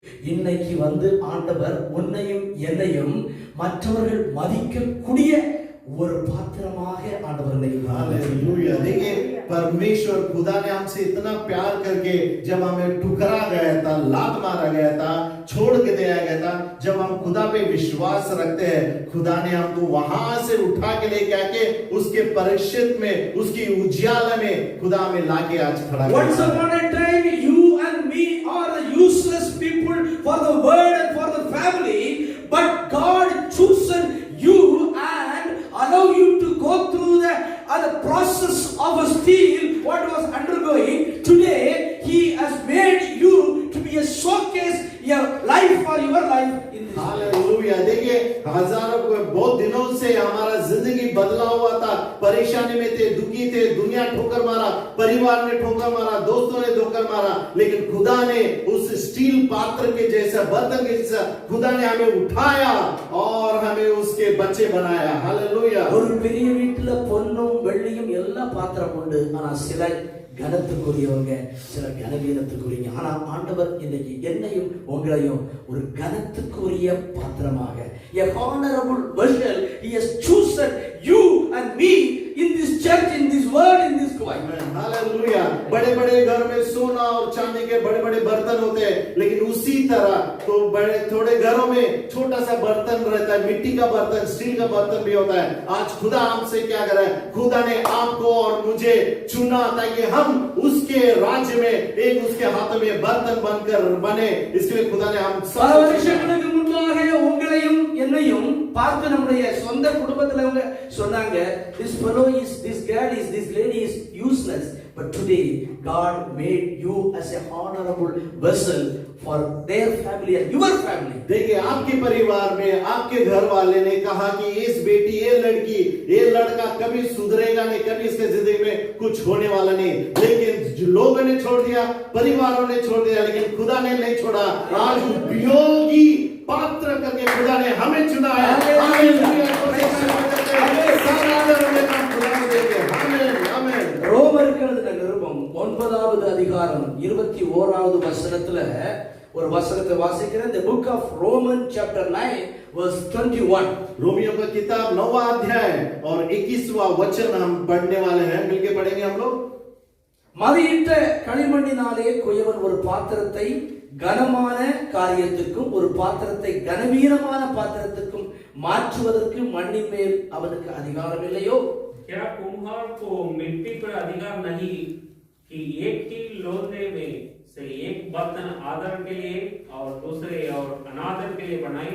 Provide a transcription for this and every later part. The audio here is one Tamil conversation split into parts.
இன்னைக்கு ஆண்டவர் உன்னையும் என்னையும் மற்றவர்கள் மதிக்கக்கூடிய ஒரு பாத்திரமாக ஆண்டவர் हालेलुया। देखिए परमेश्वर खुदा ने हमसे इतना प्यार करके जब हमें ठुकरा गया था, लात मारा गया था, छोड़ के दिया गया था, जब हम खुदा पे विश्वास रखते हैं, खुदा ने हमको वहां से उठा के लेके आके उसके परिषद में, उसकी उजियाला में खुदा हमें लाके आज खड़ा किया। Once upon a time you and me are the useless people for the world and for the family, but God chosen you and allow you to go through the process of a steel what was undergoing. Today he has made you to be a showcase, your life for your life in this. Hallelujah. देखिए बहुत दिनों से हमारा जिंदगी बदला हुआ था, परेशानी में थे, दुखी थे, दुनिया ठोकर मारा, परिवार ने ठोकर मारा, दोस्तों ने ठोकर मारा, लेकिन खुदा ने उस स्टील पात्र के जैसा, बर्तन के जैसा खुदा ने हमें उठाया और हमें उसके बच्चे बनाया। हालेलुया। ஒரு பெரிய வீட்டுல பொன்னும் வெள்ளியும் எல்லா பாத்திரம் உண்டு, ஆனா சில கனத்துக்குரியவங்க, சில கனவீனத்துக்குரியவங்க. ஆனா ஆண்டவர் இன்னைக்கு என்னையும் உங்களையும் ஒரு கனத்துக்குரிய பாத்திரமாக, a honorable vessel, he has chosen you and me in this church, in this world, in this life. Hallelujah. बड़े-बड़े घर में सोना और चांदी के बड़े-बड़े बर्तन होते हैं, लेकिन उसी तरह तो बड़े थोड़े घरों में छोटा सा बर्तन रहता है, मिट्टी का बर्तन, स्टील का बर्तन भी होता है। आज खुदा हमसे क्या कर रहा है? खुदा ने आपको और मुझे चुना ताकि हम उसके राज्य में एक उसके हाथ में बर्तन बनकर बने। इसके लिए खुदा ने हम பல வருஷங்களுக்கு முன்பாக உங்களையும் என்னையும் பார்த்து நம்முடைய சொந்த குடும்பத்திலவங்க சொன்னாங்க, this fellow is, this girl is, this lady is useless, but today God made you as a honorable vessel for their family and your family. देखिए आपके परिवार में आपके घर वाले ने कहा कि इस बेटी, ये लड़की, ये लड़का कभी सुधरेगा नहीं, कभी इसके जिंदगी में कुछ होने वाला नहीं, लेकिन लोगों ने छोड़ दिया, परिवारों ने छोड़ दिया, लेकिन खुदा ने नहीं छोड़ा। आज उपयोगी पात्र करके खुदा ने हमें चुना है। ரோமருக்கு எழுதின நிருபம் 9வது அதிகாரம் 21வது வசனத்துல ஒரு வசனத்தை வாசிக்கிறேன். The book of Romans chapter 9 verse 21. Romeo का किताब 9वां अध्याय और 21वां वचन हम पढ़ने वाले हैं, मिलके पढ़ेंगे हम लोग। மதியிட்ட களிமண்ணினாலே குயவன் ஒரு பாத்திரத்தை கனமான காரியத்திற்கும் ஒரு பாத்திரத்தை கனவீனமான பாத்திரத்திற்கும் மாற்றுவதற்கு மண்ணின் மேல் அவனுக்கு அதிகாரம் இல்லையோ? क्या कुम्हार को मिट्टी पर अधिकार नहीं कि एक की लोंदे में से एक बर्तन आदर के लिए और दूसरे और अनादर के लिए बनाए?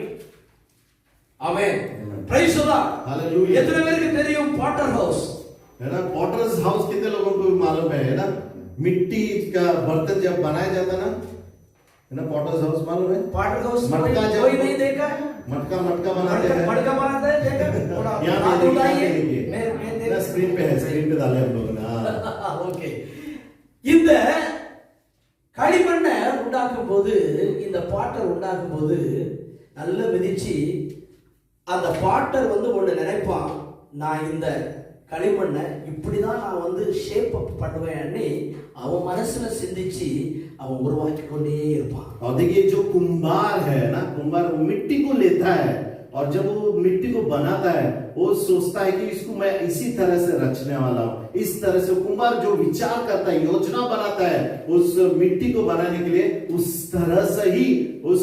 Amen. Praise the Lord. Hallelujah. कितने பேருக்கு தெரியும் पॉटर हाउस? है ना, पॉटर्स हाउस कितने लोगों को मालूम है ना? मिट्टी का बर्तन जब बनाया जाता है ना, पॉटर्स हाउस मालूम है? पॉटर हाउस मटका जब कोई नहीं देखा है? मटका बनाते हैं, मटका बनाते हैं, देखा? यहाँ पे उठाइए, देखिए स्क्रीन पे है, स्क्रीन पे डाले हम लोग ना। ஓகே, இந்த களிமண்ணை உண்டாக்கும் போது, இந்த பாட்டர் உண்டாக்கும் போது நல்ல மிதிச்சு அந்த பாட்டர் ஒண்ணு நினைப்பான், நான் இந்த களிமண்ணை இப்படிதான் நான் ஷேப் அப் பண்ணுவேன்னு அவன் மனசுல சிந்திச்சு அவன் உருவாக்கி கொண்டே இருப்பான்। और देखिए जो कुंभार है ना, कुंभार वो मिट्टी को लेता है और जब वो मिट्टी को बनाता है वो सोचता है कि इसको मैं इसी तरह से रचने वाला हूँ, इस तरह से कुंभार जो विचार करता है, योजना बनाता है उस मिट्टी को बनाने के लिए, उस तरह से ही उस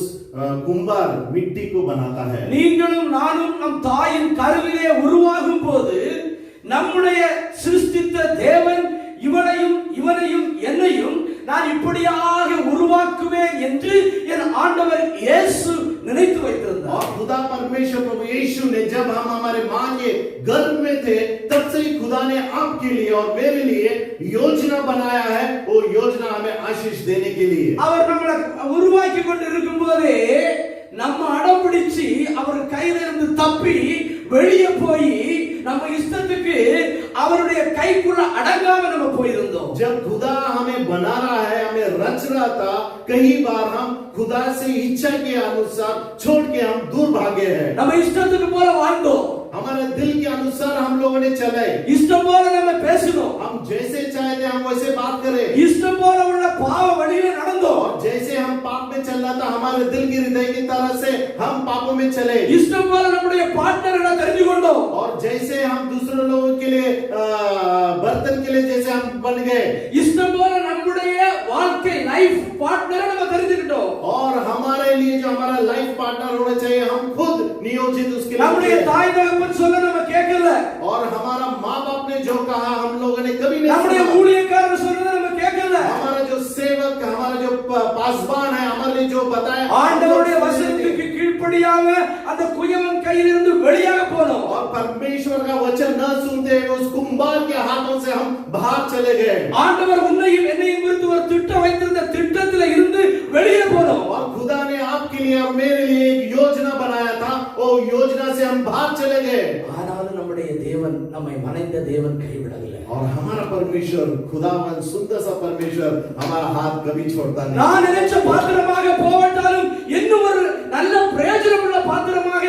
कुंभार मिट्टी को बनाता है। நீங்களும் நானும் நம் தாயின் கருவிலே உருவாகும் போது நம்முடைய சிருஷ்டித்த தேவன் இவனையும் என்னையும் நான் இப்படியாக உருவாக்குவேன் என்று என் ஆண்டவர் இயேசு நினைத்து வைத்திருந்தார்। और खुदा परमेश्वर प्रभु यीशु ने जब हम हमारे मां के गर्भ में थे तब से ही खुदा ने आपके लिए और मेरे लिए योजना बनाया है, वो योजना हमें आशीष देने के लिए। அவர் நம்மளை உருவாக்கி கொண்டு இருக்கும்போதே நம்ம அடம்பிடிச்சு அவர் கையில இருந்து தப்பி வெளியே போய் நம்ம இஷ்டத்துக்கு அவருடைய கைக்குள்ள அடங்காம நம்ம போயிருந்தோம்। जब खुदा हमें बना रहा है, हमें रच रहा था, कई बार हम खुदा से इच्छा के अनुसार छोड़ के हम दूर भागे हैं। நம்ம இஷ்டத்துக்கு போல வாழ்ந்தோம்। हमारे दिल के अनुसार हम लोगों ने चले, இஷ்டம் போல நம்ம பேசணும், हम जैसे चाहते हम वैसे बात करें, இஷ்டம் போல உள்ள பாவ வழியில நடந்தோம், और जैसे हम पाप में चल रहा था हमारे दिल की हृदय की तरह से हम पापों में चले, இஷ்டம் போல நம்முடைய பார்ட்னரை தெரிஞ்சு கொண்டோம், और जैसे हम दूसरे लोगों के लिए बर्तन के लिए जैसे हम बन गए, இஷ்டம் போல நம்முடைய வாழ்க்கை லைஃப் பார்ட்னரை நம்ம தெரிஞ்சுக்கிட்டோம், और हमारे लिए जो हमारा लाइफ पार्टनर होना चाहिए हम खुद नियोजित उसके நம்முடைய लिए, தாய் தகப்பன் சொல்ல நம்ம கேட்கல, और हमारा माँ बाप ने जो कहा हम लोगों ने कभी नहीं நம்முடைய सुना, ஊழியக்காரர் சொன்னதை நம்ம கேட்கல, हमारा जो सेवक हमारा जो पासवान है हमारे लिए जो बताया ஆண்டவருடைய வசனத்துக்கு கீழ்ப்படியாம அந்த குயவன் கையிலிருந்து வெளியாக போனோம், और परमेश्वर का वचन न सुनते हुए उस कुंभार के हाथों से हम बाहर चले गए, ஆண்டவர் உன்னையும் என்னையும் குறித்து ஒரு திட்டம் வைத்திருந்த திட்டத்துல இருந்து வெளியே போனோம், और खुदा ने आपके लिए और मेरे लिए एक योजना बनाया था, वो योजना से हम बाहर चले गए, ஆனாலும் நம்முடைய தேவன் நம்மை மனைந்த தேவன் கைவிடவில்லை, और हमारा परमेश्वर खुदावन सुंदर सा परमेश्वर हमारा हाथ कभी छोड़ता नहीं। நான் நினைச்ச பாத்திரமாக போவட்டாலும் இன்னும் ஒரு நல்ல பிரயோஜனமுள்ள பாத்திரமாக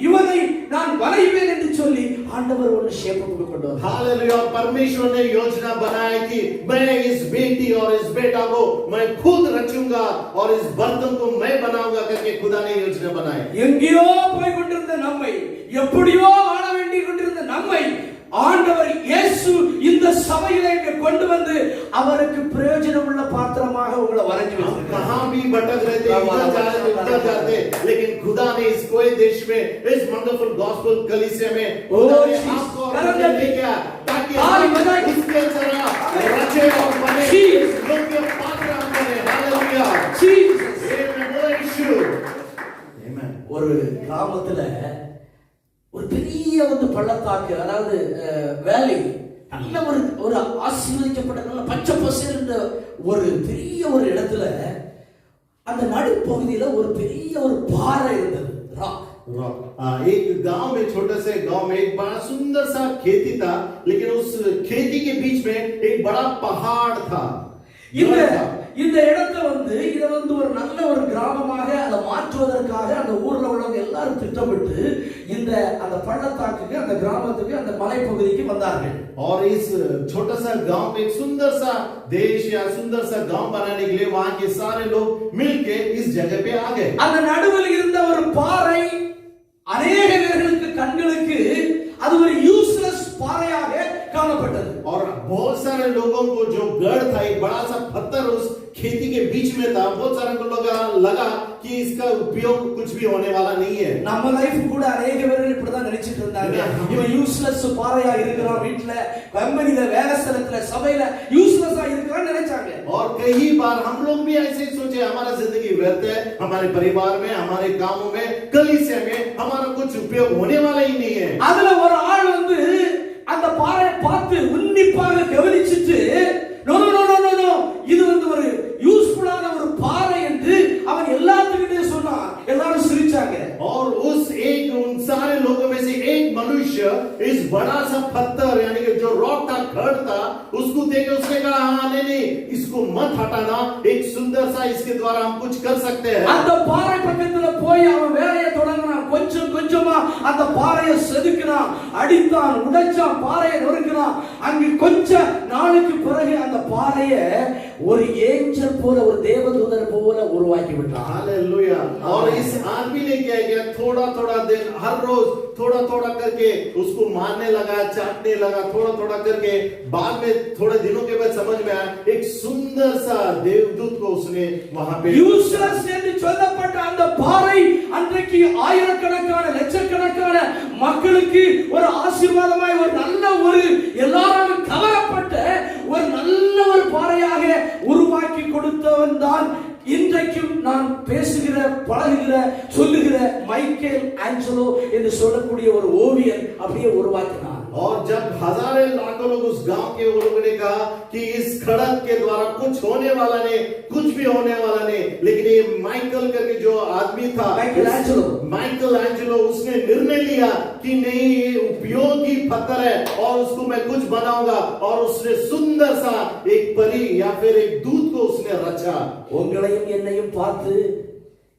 இவனை நான் வளைவேன் என்று சொல்லி ஆண்டவர் ஒரு ஷேப்புக்கு கொண்டு வந்தார்। हालेलुया। और परमेश्वर ने योजना बनाया कि मैं इस बेटी और इस बेटा को मैं खुद रचूंगा और इस बर्तन को मैं बनाऊंगा करके खुदा ने योजना बनाई। எங்கேயோ போய் கொண்டிருந்த நம்மை, எப்படியோ வாழ வேண்டி கொண்டிருந்த நம்மை ஆண்டவர் இயேசு இந்த சபையிலே கொண்டு வந்து அவருக்கு பிரயோஜனமுள்ள பாத்திரமாக உங்களை வரைஞ்சு வச்சிருக்கார்। कहां भी भटक रहे थे, इधर जाते, लेकिन खुदा ने इस कोई देश में इस वंडरफुल गॉस्पेल कलीसिया में खुदा ने आपको और मुझे लेके आया ताकि हम इसके तरह रचे और बने योग्य पात्र हम बने। हालेलुया। ஜீசஸ் आमेन। ஒரு கிராமத்துல ஒரு பெரிய வந்து பள்ளத்தாக்கு, அதாவது வேலி, நல்ல ஒரு ஆசீர்வதிக்கப்பட்ட நல்ல பச்சை பசேல்ன்ற ஒரு பெரிய ஒரு இடத்துல அந்த நடுப்பகுதியில ஒரு பெரிய ஒரு பாறை இருந்தது, ராக்। एक गांव में, छोटे से गांव में एक बड़ा सुंदर सा खेती था, लेकिन उस खेती के बीच में एक बड़ा पहाड़ था। இந்த இடத்தை வந்து இத வந்து ஒரு நல்ல ஒரு கிராமமாக அதை மாற்றுவதற்காக அந்த ஊர்ல உள்ளவங்க எல்லாரும் திட்டமிட்டு இந்த அந்த பள்ளத்தாக்குக்கு, அந்த கிராமத்துக்கு, அந்த மலைப்பகுதிக்கு வந்தார்கள்। और इस छोटा सा गांव में एक सुंदर सा देश या सुंदर सा गांव बनाने के लिए वहां के सारे लोग मिलके इस जगह पे आ गए। அந்த நடுவில் இருந்த ஒரு பாறை अनेक பேர்களுக்கு கண்களுக்கு அது ஒரு யூஸ்லெஸ் பாறையாக காணப்பட்டது। और बहुत सारे लोगों को जो गढ़ था, एक बड़ा सा पत्थर उस खेती के बीच में था, बहुत सारे को लगा कि इसका उपयोग कुछ भी होने वाला नहीं है। நம்ம லைஃப் கூட अनेक பேர்கள் இப்படிதான் நினைச்சிட்டு இருந்தாங்க, இவன் யூஸ்லெஸ் பாறையா இருக்கிறான், வீட்ல, கம்பெனில, வேலை ஸ்தலத்துல, சபையில யூஸ்லெஸ்ஸா இருக்கிறான்னு நினைச்சாங்க। और कई बार हम लोग भी ऐसे ही सोचे हमारा जिंदगी व्यर्थ है, हमारे परिवार में, हमारे कामों में, कलीसिया में हमारा कुछ उपयोग होने वाला ही नहीं है। அதுல ஒரு ஆள் வந்து அந்த பாறையை பார்த்து உன்னிப்பாக கவனிச்சிட்டு no no no no no இது வந்து ஒரு யூஸ்ஃபுல்லான ஒரு பாறை என்று அவன் எல்லாத்துக்கிட்டே சொன்னான், எல்லாரும் சிரிச்சாங்க। और उन सारे लोगों में से एक मनुष्य इस बड़ा सा पत्थर यानी कि जो रॉक था, खड़ था, उसको देख के उसने कहा हाँ नहीं इसको मत हटाना, एक सुंदर सा इसके द्वारा हम कुछ कर सकते हैं। அந்த பாறை பக்கத்துல போய் அவன் வேலையை தொடங்கினான், கொஞ்சம் கொஞ்சமா அந்த பாறையை செதுக்கினான், அடித்தான், உடைச்சான், பாறையை நொறுக்கினான்। அங்கு கொஞ்ச நாளுக்கு பிறகு அந்த பாறையை ஒரு ஏஞ்சல் போல, ஒரு தேவதூதர் போல உருவாக்கி விட்டான்। हालेलुया। और इस आदमी ने क्या किया, थोड़ा थोड़ा दिन हर रोज थोड़ा थोड़ा करके उसको मारने लगा, चाटने लगा, थोड़ा थोड़ा करके बाद में थोड़े दिनों के बाद समझ में आया एक सुंदर सा देवदूत को उसने वहां पे யூஸ்லெஸ் என்று சொல்லப்பட்ட அந்த பாறை அன்றைக்கு ஆயிரக்கணக்கான லட்சக்கணக்கான மக்களுக்கு ஒரு ஆசீர்வாதமாய், ஒரு நல்ல ஒரு எல்லாரும் கவரப்பட்ட ஒரு நல்ல ஒரு பாறையாக உருவாக்கி கொடுத்தவன் தான் இன்றைக்கும் நான் பேசுகிற, பழகுகிற, சொல்லுகிற மைக்கேல் ஆஞ்சலோ என்று சொல்லக்கூடிய ஒரு ஓவியன் அப்படியே உருவாக்கினார்। और जब हजारों लाखों लोग उस गांव के लोगों ने कहा कि इस खड़क के द्वारा कुछ होने वाला नहीं, कुछ भी होने वाला नहीं, लेकिन ये माइकल करके जो आदमी था, माइकल एंजेलो, उसने निर्णय लिया कि नहीं ये उपयोगी पत्थर है और उसको मैं कुछ बनाऊंगा, और उसने सुंदर सा एक परी या फिर एक दूत को उसने रचा। உங்களையும் என்னையும் பார்த்து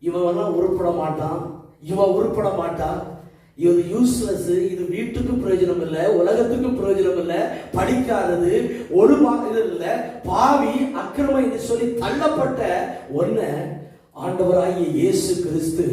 இவன் உருப்பட மாட்டான், இவ உருப்பட மாட்டா, இது யூஸ்லெஸ், இது வீட்டுக்கும் பிரயோஜனம் இல்லை, உலகத்துக்கும் பிரயோஜனம் இல்லை, படிக்காதது, ஒழுமா இது இல்லை, பாவி, அக்கிரமம் என்று சொல்லி தள்ளப்பட்ட ஒன்ன ஆண்டவராகிய இயேசு கிறிஸ்து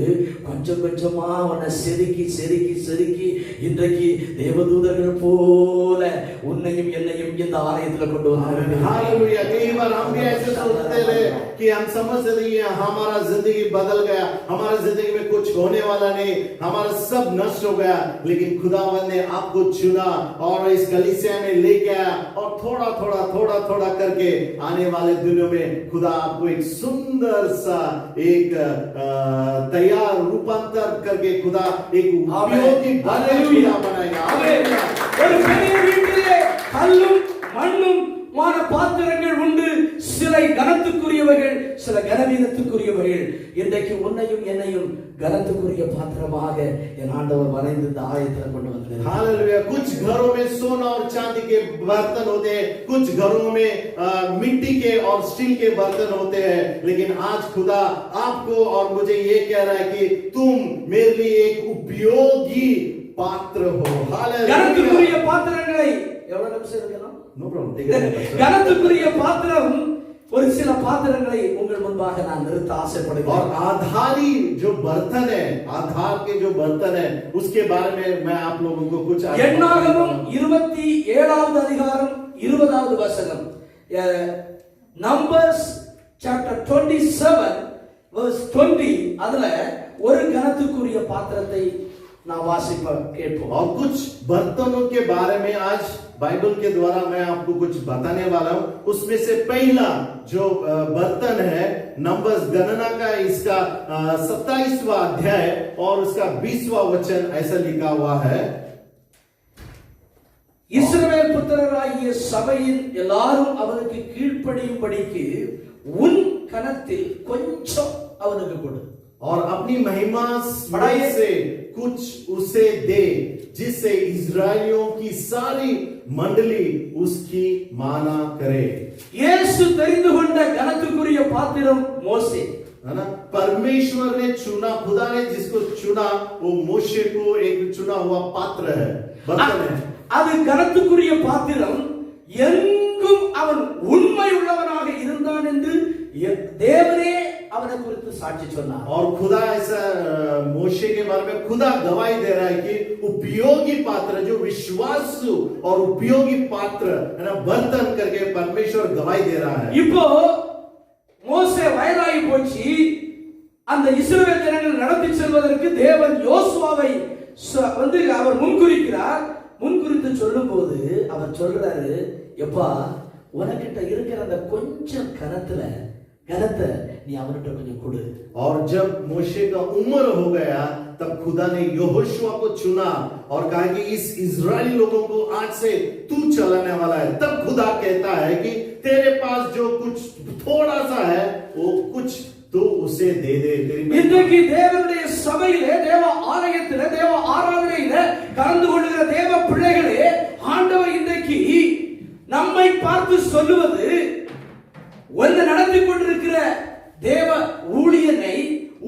கொஞ்சம் கொஞ்சமா அவனை செதுக்கி செதுக்கி செதுக்கி இன்றைக்கு தேவதூதர்கள் போல உன்னையும் என்னையும் இந்த ஆலயத்தில் கொண்டு வந்தார்கள். हालेलुया। कई बार हम भी ऐसे सोचते हैं कि हम समझते नहीं है, हमारा जिंदगी बदल गया, हमारा जिंदगी में कुछ होने वाला नहीं, हमारा सब नष्ट हो गया, लेकिन खुदावंद ने आपको चुना और इस कलीसिया में लेके आया और थोड़ा थोड़ा थोड़ा थोड़ा करके आने वाले दिनों में खुदा आपको एक सुंदर सा एक तैयार रूपांतर करके खुदा एक उपयोगी खुदा बनाएगा। ஒரு பெரிய வீட்டிலே கல்லும் மண்ணும் மான பாத்திரங்கள் உண்டு, சில கனத்துக்குரியவர்கள், சில கனவீனத்துக்குரியவர்கள். இன்றைக்கு உன்னையும் என்னையும் கனத்துக்குரிய பாத்திரமாக என் ஆண்டவர் வரைந்து இந்த ஆயத்தில் கொண்டு வந்தார். हालेलुया। कुछ घरों में सोना और चांदी के बर्तन होते हैं, कुछ घरों में मिट्टी के और स्टील के बर्तन होते हैं, लेकिन आज खुदा आपको और मुझे ये कह रहा है कि तुम मेरे लिए एक उपयोगी पात्र हो। हालेलुया। கனத்துக்குரிய பாத்திரங்களை எவ்வளவு நிமிஷம் இருக்கலாம்? No problem. கனத்துக்குரிய பாத்திரம் ஒரு சில பாத்திரங்களை உங்கள் முன்பாக நான் நிறுத்த ஆசைப்படுகிறேன். और आधारी जो बर्तन है, आधार के जो बर्तन है, उसके बारे में मैं आप लोगों को कुछ என்னாகமம் 27வது அதிகாரம் 20வது வசனம். நம்பர்ஸ் சாப்டர் 27 verse 20 அதுல ஒரு கனத்துக்குரிய பாத்திரத்தை நான் வாசிப்ப கேட்போம். और कुछ बर्तनों के बारे में आज बाइबल के द्वारा मैं आपको कुछ बताने वाला हूं। उसमें से पहला जो बर्तन है, नंबर्स गणना का इसका 27वां अध्याय और उसका 20वां वचन ऐसा लिखा हुआ है। இஸ்ரவேல் புத்திரராகிய சபையின் எல்லாரும் அவனுக்கு கீழ்ப்படியும்படிக்கு உன் கனத்தில் கொஞ்சம் அவனுக்கு கொடு और अपनी महिमा से कुछ उसे दे, जिससे इजरायलियों की सारी मंडली उसकी माना करे। இயேசு தெரிந்து கொண்ட கனத்துக்குரிய பாத்திரம் மோசே, है ना। परमेश्वर ने चुना, खुदा ने जिसको चुना वो मोशे को एक चुना हुआ पात्र है, बर्तन है। அது கனத்துக்குரிய பாத்திரம். எங்கும் அவன் உண்மை உள்ளவனாக இருந்தான் என்று தேவனே அவனை குறித்து சாட்சி சொன்னார். और खुदा ऐसा मोशे के बारे में खुदा गवाही दे रहा है कि उपयोगी पात्र, जो विश्वासु और उपयोगी पात्र है ना, बर्तन करके परमेश्वर गवाही दे रहा है। இப்போ மோசே வயதாகி போச்சு. அந்த இஸ்ரவேல் ஜனங்கள் நடத்தி செல்வதற்கு தேவன் யோசுவாவை வந்து அவர் முன்குறிக்கிறார். முன்குறித்து சொல்லும்போது அவர் சொல்றாரு, எப்பா உனக்கிட்ட இருக்கிற அந்த கொஞ்சம் கனத்தை நீ அவன்கிட்ட கொஞ்சம் கொடு. और जब मोशे का उम्र हो गया तब खुदा ने यहोशुआ को चुना और कहा कि इस इजरायली लोगों को आज से तू चलाने वाला है। तब खुदा कहता है कि तेरे पास जो कुछ थोड़ा सा है वो कुछ तो उसे दे दे। இன்றைக்கு தேவனுடைய சபையிலே, தேவ ஆலயத்திலே, தேவ ஆராதனையிலே கலந்து கொள்ளுகிற தேவ பிள்ளைகளே, ஆண்டவர் இன்றைக்கு நம்மை பார்த்து சொல்லுவது, ஒன்று நடத்தி கொண்டிருக்கிற தேவ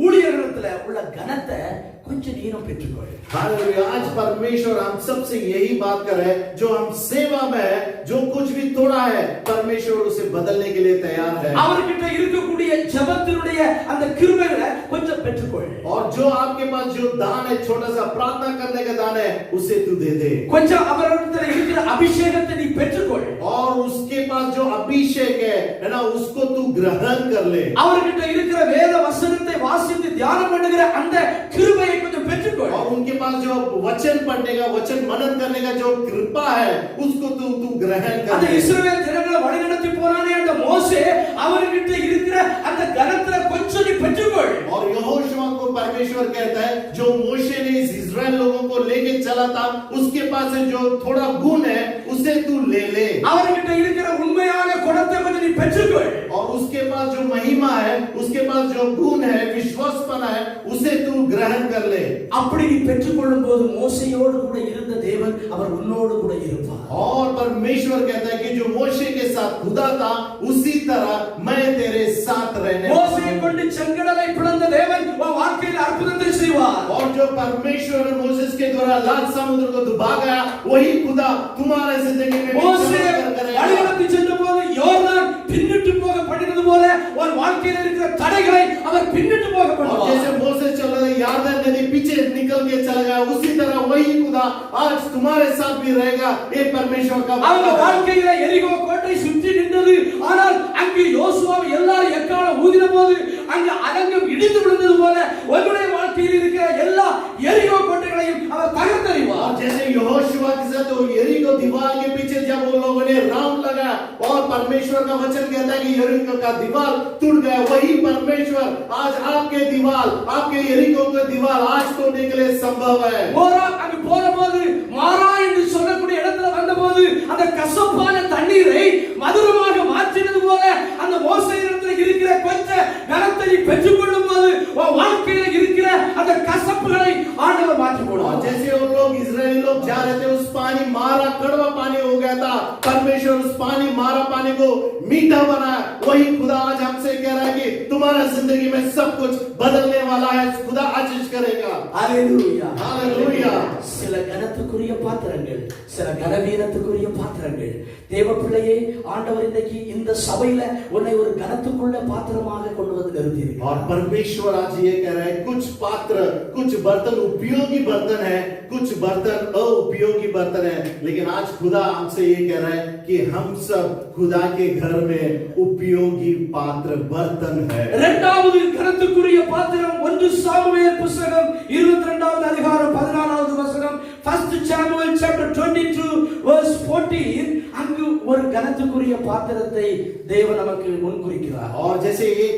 ஊழியர்களிடத்துல உள்ள கனத்தை கொஞ்சம் நீனும் பெற்றுக்கொள். हालेलुया। आज परमेश्वर हम सबसे यही बात कर रहे हैं, जो हम सेवा में है, जो कुछ भी थोड़ा है, परमेश्वर उसे बदलने के लिए तैयार है। அவர்கிட்ட இருக்கக்கூடிய ஜெபத்தினுடைய அந்த கிருபைகளை கொஞ்சம் பெற்றுக்கொள். और जो आपके पास जो दान है, छोटा सा प्रार्थना करने का दान है, उसे तू दे दे। கொஞ்சம் அவர்கிட்ட இருக்கிற அபிஷேகத்தை நீ பெற்றுக்கொள். और उसके पास जो अभिषेक है ना, उसको तू ग्रहण कर ले। அவர்கிட்ட இருக்கிற வேத வசனத்தை வாசித்து தியானம் பண்ணுகிற அந்த கிருபையை கொஞ்சம் பெற்றுக்கொள். और उनके पास जो वचन पढ़ने का, वचन मनन करने का जो कृपा है, उसको तू ग्रहण कर அந்த ले। இஸ்ரவேல் ஜனங்களை வழிநடத்தி போனானே அந்த மோசே, அவர்கிட்ட இருக்கிற அந்த கனத்துல கொஞ்சம் நீ பெற்றுக்கொள். और यहोशुआ को परमेश्वर कहता है, जो मोशे ने इस इजराइल लोगों को लेके चला था, उसके पास जो थोड़ा गुण है उसे तू ले ले। அவர்கிட்ட இருக்கிற உண்மையான குணத்தை கொஞ்சம் நீ பெற்றுக்கொள். और उसके पास जो महिमा है, उसके पास जो गुण है, विश्वासपना है, उसे तू ग्रहण कर ले। அப்படி நீ பெற்றுக்கொள்ளும் போது மோசேயோடு கூட இருந்த தேவன் அவர் உன்னோடு கூட இருப்பார். और परमेश्वर कहता है कि जो मोशे के साथ खुदा था, उसी तरह मैं तेरे साथ रहने वाला हूं। மோசேயை கொண்டு செங்கடலை பிளந்த தேவன் உன் வாழ்க்கையில் அற்புதத்தை செய்வார். और जो परमेश्वर ने मोसेस के द्वारा लाल समुद्र को डुबा गया, वही खुदा तुम्हारे जिंदगी में भी மோசே चमत्कार करेगा। வழிநடத்தி சென்றபோது யோர்தான் பின்னிட்டு போக பண்ணினது போல ஒரு வாழ்க்கையில் இருக்கிற தடைகளை அவர் பின்னிட்டு போக और பண்ணுவார். जैसे मोसेस चल रहे यारदन नदी पीछे निकल के चला गया, उसी तरह वही खुदा आज तुम्हारे साथ भी रहेगा। ये परमेश्वर का அவங்க वादा है। வாழ்க்கையில எரிகோ கோட்டை சுற்றி நின்றது. ஆனால் அங்கு யோசுவாவை எல்லாரும் எக்காலம் ஊதின போது அங்கு அலங்கம் இடிந்து விழுந்தது போல உங்களுடைய வாழ்க்கையில் இருக்கிற எல்லா எரிகோ கோட்டைகளையும் அவர் தகர்த்தெறிவார். और जैसे यहोशुआ के साथ वो यरीको दीवार के पीछे जब उन लोगों ने राउंड लगा और परमेश्वर का वचन कहता है कि यरीको का दीवार टूट गया, वही परमेश्वर आज आपके दीवार, आपके यरीको के दीवार आज तोड़ने के लिए संभव है। மோரா அங்கு போனபோது மாரா என்று சொல்லக்கூடிய இடத்துல வந்தபோது அந்த கசப்பான தண்ணீரை மதுரமாக மாற்றினது போல அந்த மோசேயிடத்தில் இருக்கிற கொஞ்ச கனத்தை பெற்றுக் கொள்ளும் போது வாழ்க்கையில இருக்கிற அந்த கசப்புகளை ஆண்டவர் மாற்றி और போடுவார். जैसे उन लोग इजरायली लोग जा रहे थे, उस पानी मारा कड़वा पानी हो गया था, परमेश्वर उस पानी मारा पानी को मीठा बनाया, वही खुदा आज हमसे कह रहा है कि तुम्हारा जिंदगी में सब कुछ बदलने वाला है। खुदा आशीष करेगा। ஹalleluya. हालेलुया। சில கனத்துக்குரிய பாத்திரங்கள், சில கனவீனத்துக்குரிய பாத்திரங்கள். தேவ பிள்ளையே, ஆண்டவர் இன்னைக்கு இந்த சபையில உன்னை ஒரு கனத்துக்குள்ள பாத்திரமாக கொண்டு வந்து நிறுத்தியிருக்கிறார். और परमेश्वर आज ये कह रहा है, कुछ पात्र, कुछ बर्तन उपयोगी बर्तन है, कुछ बर्तन अउपयोगी बर्तन है, लेकिन आज खुदा हमसे ये कह रहा है कि हम सब खुदा के घर में उपयोगी पात्र बर्तन है। இரண்டாவது கனத்துக்குரிய பாத்திரம் 1 சாமுவேல் புத்தகம் 22வது அதிகாரம் 14வது வசனம். 1 Samuel chapter 22 verse 14. அங்கு ஒரு கனத்துக்குரிய பாத்திரத்தை தேவன் நமக்கு முன்குறிக்கிறார். और जैसे एक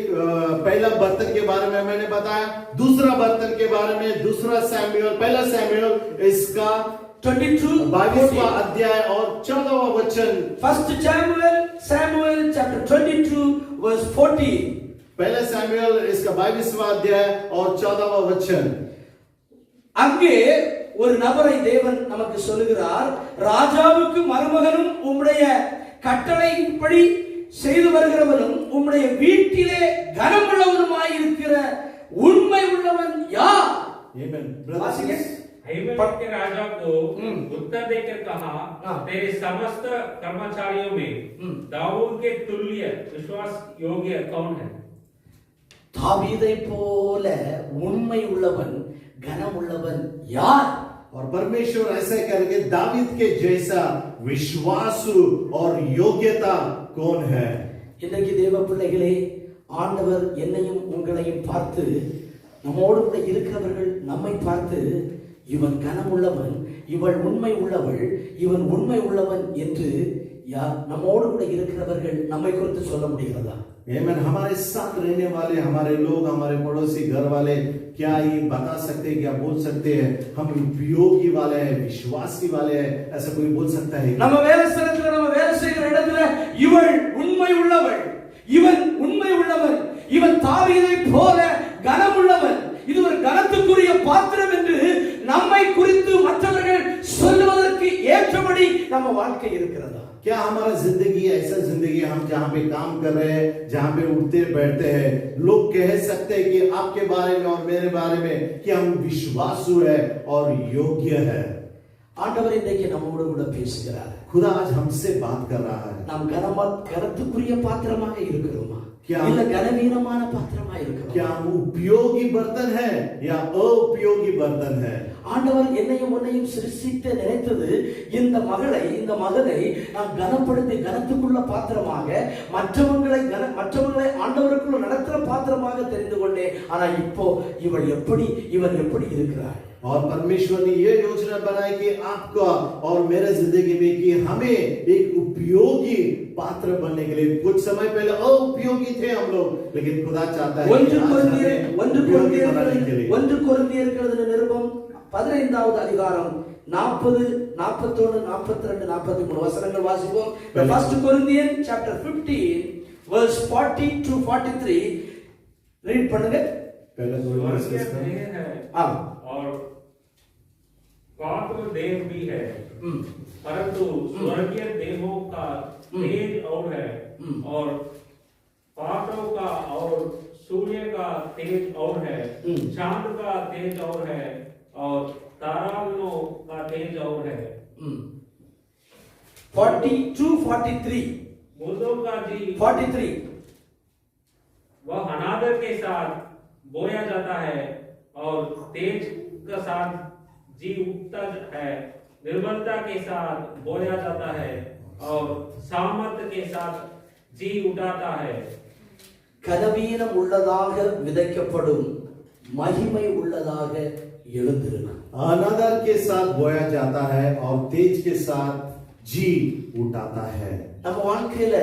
पहला बर्तन के बारे में मैंने बताया, दूसरा बर्तन के बारे में दूसरा सैमुएल, पहला सैमुएल इसका 22वां अध्याय और 14वां वचन। 1 Samuel chapter 22 verse 14. पहला सैमुएल इसका 22वां अध्याय और 14वां वचन। அங்கே ஒரு நபரை தேவன் நமக்கு சொல்லுகிறார். ராஜாவுக்கு மருமகனும் உம்முடைய கட்டளையின்படி செய்து வருகிறவனும் உம்முடைய வீட்டிலே கனமுள்ளவனுமாய் இருக்கிற உண்மை உள்ளவன் யார்? आमेन। हिजकिय्याह के राजा को उत्तर देकर कहा, तेरे समस्त कर्मचारियों में दाऊद के तुल्य विश्वास योग्य कौन है? தாவீதை போல உண்மை உள்ளவன் கனமுள்ளவன் யார்? और परमेश्वर ऐसा करके दावीद के जैसा विश्वासु और योग्यता कौन है? இன்றைக்கு தேவ பிள்ளைகளே, ஆண்டவர் என்னையும் உங்களையும் பார்த்து, நம்மோடு கூட இருக்கிறவர்கள் நம்மை பார்த்து, இவன் கனமுள்ளவன், இவள் உண்மை உள்ளவள், இவன் உண்மை உள்ளவன் என்று நம்மோடு கூட இருக்கிறவர்கள் நம்மை குறித்து சொல்ல முடிகிறதா? आमीन। हमारे साथ रहने वाले हमारे लोग, हमारे पड़ोसी घर वाले क्या ये बता सकते हैं, क्या बोल सकते हैं हम उपयोगी वाले हैं, विश्वासी वाले हैं? ऐसा कोई बोल सकता है? நம்ம வேலை ஸ்தலத்துல, நம்ம வேலை செய்கிற இடத்துல இவள் உண்மை உள்ளவள், இவன் உண்மை உள்ளவன், இவன் தாவீதை போல கனமுள்ளவன், இது ஒரு கனத்துக்குரிய பாத்திரம் என்று நம்மை குறித்து மற்றவர்கள் சொல்லுவதற்கு ஏற்றபடி நம்ம வாழ்க்கை இருக்கிறதா? क्या हमारा जिंदगी ऐसा जिंदगी, हम जहाँ पे काम कर रहे हैं, जहाँ पे उठते बैठते हैं, लोग कह सकते हैं कि आपके बारे में और मेरे बारे में कि हम विश्वासु है और योग्य है? ஆண்டவர் இன்றைக்கு நம்மோடு கூட பேசுகிறார். खुदा आज हमसे बात कर रहा है। நாம் கனத்துக்குரிய பாத்திரமாக இருக்கிறோமா, क्या இல்ல கனவீனமான பாத்திரமா இருக்கிறோமா? क्या हम उपयोगी बर्तन है या अउपयोगी बर्तन है? ஆண்டவர் என்னையும் உன்னையும் சிருஷ்டித்து நினைத்தது இந்த மகளை, இந்த மகனை நாம் கனப்படுத்தி கனத்துக்குள்ள பாத்திரமாக, மற்றவங்களை ஆண்டவருக்குள்ள நடத்துற பாத்திரமாக தெரிந்து கொண்டேன். ஆனா இப்போ இவன் எப்படி இருக்கிறார்? और परमेश्वर ने ये योजना बनाई कि आपका और मेरे जिंदगी में कि हमें एक उपयोगी पात्र बनने के लिए, कुछ समय पहले अउपयोगी थे हम लोग, लेकिन खुदा चाहता है 1 கொரிந்தியர் நிருபம் 15வது அதிகாரம் 40, 41, 42, 43 வசனங்கள் வாசிப்போம். 1 Corinthians chapter 15 verse 40 to 43 read பண்ணுங்க. स्वर्गीय देह है और पात्र देह भी है, परंतु स्वर्गीय देहों का तेज और है और पात्रों का और सूर्य का तेज और है, चांद का तेज और है और ताराओं का तेज और है। 42-43 मुर्दों का जी 43 वह अनादर के साथ बोया जाता है और तेज के साथ जी उठता है, निर्बलता के साथ बोया जाता है और सामर्थ के साथ जी उठाता है। கனவீனம் உள்ளதாக விதைக்கப்படும் மகிமை உள்ளதாக எழுந்திருக்கும். अनादर के साथ बोया जाता है और तेज के साथ जी उठाता है। நம்ம வாழ்க்கையில